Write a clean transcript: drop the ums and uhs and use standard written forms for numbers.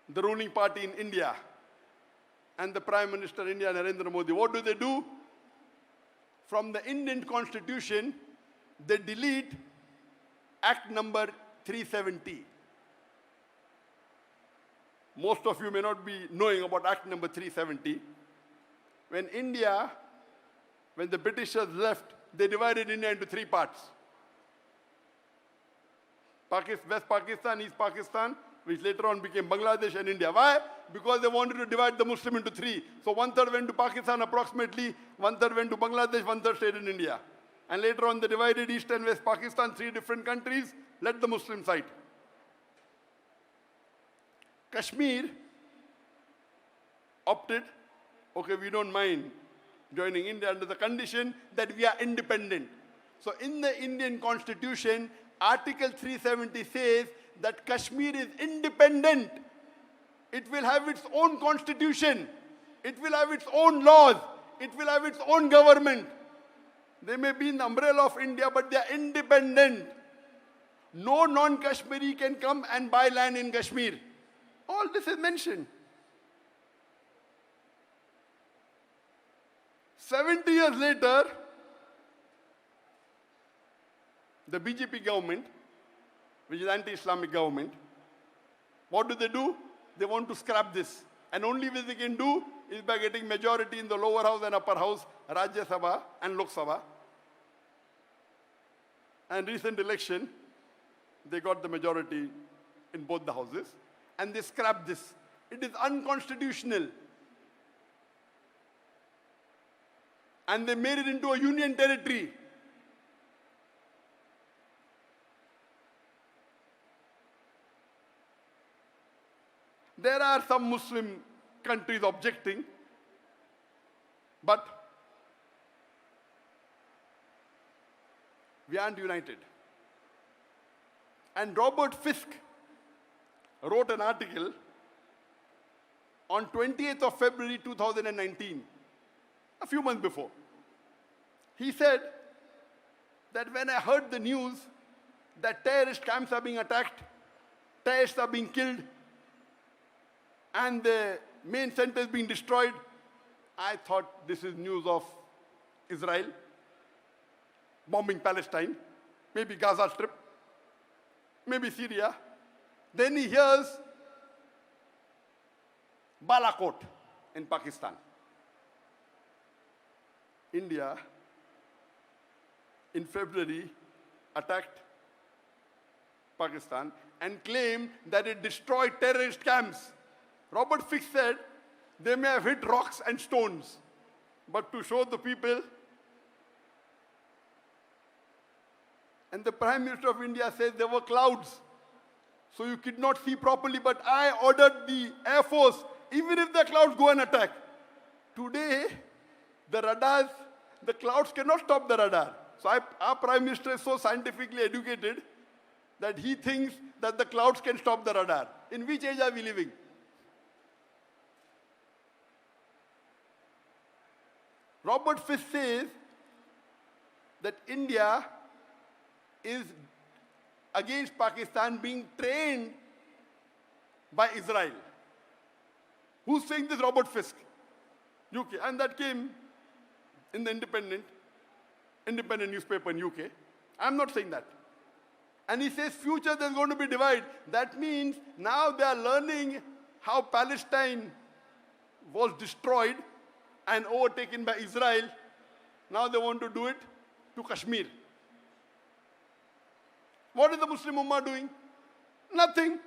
the ruling party in India, and the Prime Minister India, Narendra Modi, what do? From the Indian Constitution, they delete Act number 370. Most of you may not be knowing about Act number 370. When the Britishers left, they divided India into three parts. West Pakistan, East Pakistan, which later on became Bangladesh and India. Why? Because they wanted to divide the Muslim into three. So 1/3 went to Pakistan approximately, 1/3 went to Bangladesh, 1/3 stayed in India. And later on they divided East and West Pakistan, three different countries, let the Muslim side. Kashmir opted, okay, we don't mind joining India under the condition that we are independent. So in the Indian Constitution, Article 370 says that Kashmir is independent. It will have its own constitution. It will have its own laws. It will have its own government. They may be in the umbrella of India, but they are independent. No non-Kashmiri can come and buy land in Kashmir. All this is mentioned. 70 years later, the BJP government, which is anti-Islamic government, what do? They want to scrap this. And only way they can do is by getting majority in the lower house and upper house, Rajya Sabha and Lok Sabha. And recent election, they got the majority in both the houses. And they scrapped this. It is unconstitutional. And they made it into a union territory. There are some Muslim countries objecting, but we aren't united. And Robert Fisk wrote an article on 28th of February 2019, a few months before. He said that when I heard the news that terrorist camps are being attacked, terrorists are being killed, and the main center is being destroyed, I thought this is news of Israel bombing Palestine, maybe Gaza Strip, maybe Syria. Then he hears Balakot in Pakistan. India, in February, attacked Pakistan and claimed that it destroyed terrorist camps. Robert Fisk said they may have hit rocks and stones, but to show the people. And the Prime Minister of India says there were clouds, so you could not see properly, but I ordered the Air Force, even if the clouds go and attack. Today, the radars, the clouds cannot stop the radar. So our Prime Minister is so scientifically educated that he thinks that the clouds can stop the radar. In which age are we living? Robert Fisk says that India is against Pakistan being trained by Israel. Who's saying this? Robert Fisk, UK. And that came in the independent newspaper in UK. I'm not saying that. And he says future there's going to be divide. That means now they are learning how Palestine was destroyed and overtaken by Israel. Now they want to do it to Kashmir. What is the Muslim Ummah doing? Nothing.